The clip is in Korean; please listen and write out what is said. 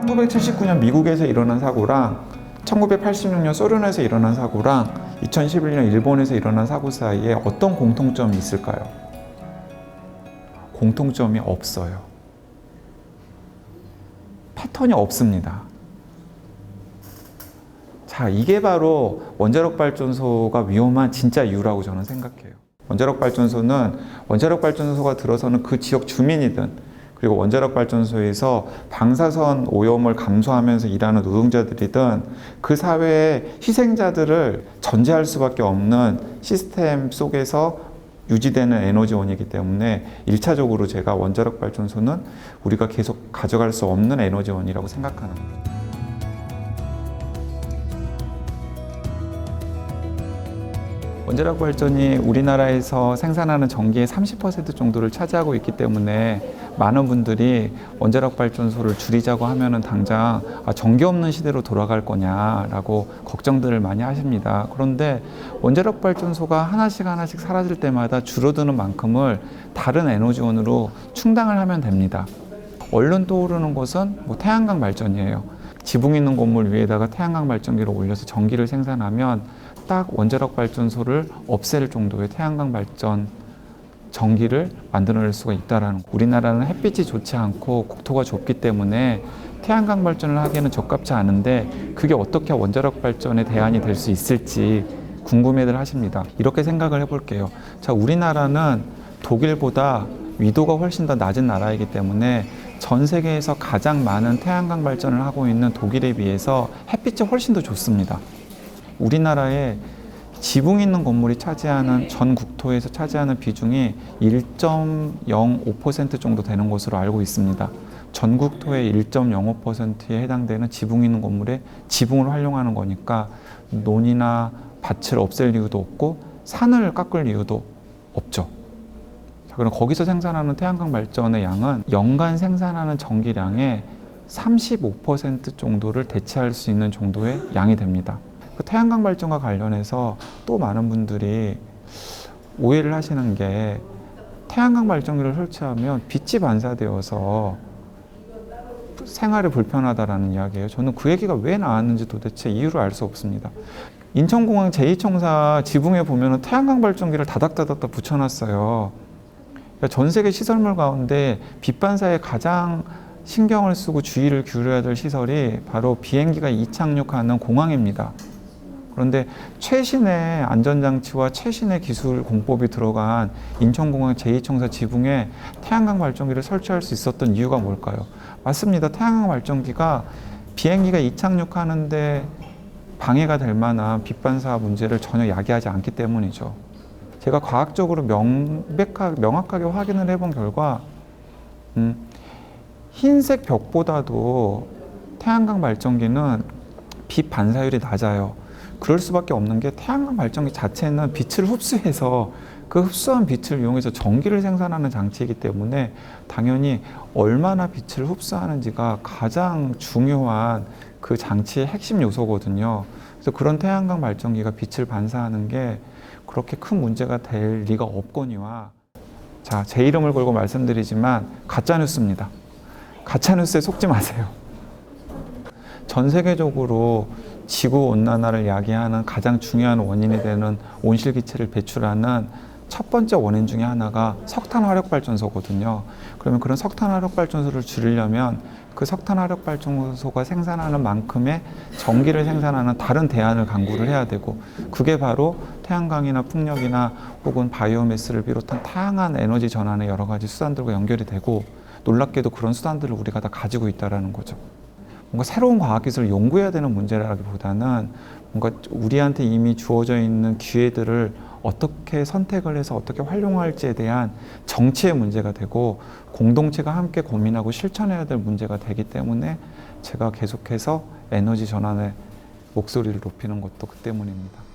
1979년 미국에서 일어난 사고랑 1986년 소련에서 일어난 사고랑 2011년 일본에서 일어난 사고 사이에 어떤 공통점이 있을까요? 공통점이 없어요. 패턴이 없습니다. 자, 이게 바로 원자력 발전소가 위험한 진짜 이유라고 저는 생각해요. 원자력 발전소는 원자력 발전소가 들어서는 그 지역 주민이든 그리고 원자력 발전소에서 방사선 오염을 감수하면서 일하는 노동자들이든 그 사회의 희생자들을 전제할 수밖에 없는 시스템 속에서 유지되는 에너지원이기 때문에 1차적으로 제가 원자력 발전소는 우리가 계속 가져갈 수 없는 에너지원이라고 생각하는 거예요. 원자력 발전이 우리나라에서 생산하는 전기의 30% 정도를 차지하고 있기 때문에 많은 분들이 원자력 발전소를 줄이자고 하면은 당장 전기 없는 시대로 돌아갈 거냐라고 걱정들을 많이 하십니다. 그런데 원자력 발전소가 하나씩 사라질 때마다 줄어드는 만큼을 다른 에너지원으로 충당을 하면 됩니다. 얼른 떠오르는 것은 태양광 발전이에요. 지붕 있는 건물 위에다가 태양광 발전기를 올려서 전기를 생산하면 딱 원자력 발전소를 없앨 정도의 태양광 발전 전기를 만들어낼 수가 있다라는 거. 우리나라는 햇빛이 좋지 않고 국토가 좁기 때문에 태양광 발전을 하기에는 적합지 않은데 그게 어떻게 원자력 발전의 대안이 될 수 있을지 궁금해들 하십니다. 이렇게 생각을 해볼게요. 자, 우리나라는 독일보다 위도가 훨씬 더 낮은 나라이기 때문에 전 세계에서 가장 많은 태양광 발전을 하고 있는 독일에 비해서 햇빛이 훨씬 더 좋습니다. 우리나라에 지붕 있는 건물이 차지하는 전 국토에서 차지하는 비중이 1.05% 정도 되는 것으로 알고 있습니다. 전 국토의 1.05%에 해당되는 지붕 있는 건물에 지붕을 활용하는 거니까 논이나 밭을 없앨 이유도 없고 산을 깎을 이유도 없죠. 자, 그럼 거기서 생산하는 태양광 발전의 양은 연간 생산하는 전기량의 35% 정도를 대체할 수 있는 정도의 양이 됩니다. 그 태양광 발전과 관련해서 또 많은 분들이 오해를 하시는 게 태양광 발전기를 설치하면 빛이 반사되어서 생활이 불편하다라는 이야기예요. 저는 그 얘기가 왜 나왔는지 도대체 이유를 알 수 없습니다. 인천공항 제2청사 지붕에 보면 태양광 발전기를 다닥다닥 붙여놨어요. 그러니까 전 세계 시설물 가운데 빛 반사에 가장 신경을 쓰고 주의를 기울여야 될 시설이 바로 비행기가 이착륙하는 공항입니다. 그런데 최신의 안전장치와 최신의 기술 공법이 들어간 인천공항 제2청사 지붕에 태양광 발전기를 설치할 수 있었던 이유가 뭘까요? 맞습니다. 태양광 발전기가 비행기가 이착륙하는데 방해가 될 만한 빛 반사 문제를 전혀 야기하지 않기 때문이죠. 제가 과학적으로 명확하게 확인을 해본 결과 흰색 벽보다도 태양광 발전기는 빛 반사율이 낮아요. 그럴 수밖에 없는 게 태양광 발전기 자체는 빛을 흡수해서 그 흡수한 빛을 이용해서 전기를 생산하는 장치이기 때문에 당연히 얼마나 빛을 흡수하는지가 가장 중요한 그 장치의 핵심 요소거든요. 그래서 그런 태양광 발전기가 빛을 반사하는 게 그렇게 큰 문제가 될 리가 없거니와 자, 제 이름을 걸고 말씀드리지만 가짜뉴스입니다. 가짜뉴스에 속지 마세요. 전 세계적으로 지구온난화를 야기하는 가장 중요한 원인이 되는 온실기체를 배출하는 첫 번째 원인 중에 하나가 석탄화력발전소거든요. 그러면 그런 석탄화력발전소를 줄이려면 그 석탄화력발전소가 생산하는 만큼의 전기를 생산하는 다른 대안을 강구를 해야 되고 그게 바로 태양광이나 풍력이나 혹은 바이오매스를 비롯한 다양한 에너지 전환의 여러 가지 수단들과 연결이 되고 놀랍게도 그런 수단들을 우리가 다 가지고 있다는 거죠. 뭔가 새로운 과학기술을 연구해야 되는 문제라기보다는 뭔가 우리한테 이미 주어져 있는 기회들을 어떻게 선택을 해서 어떻게 활용할지에 대한 정치의 문제가 되고 공동체가 함께 고민하고 실천해야 될 문제가 되기 때문에 제가 계속해서 에너지 전환의 목소리를 높이는 것도 그 때문입니다.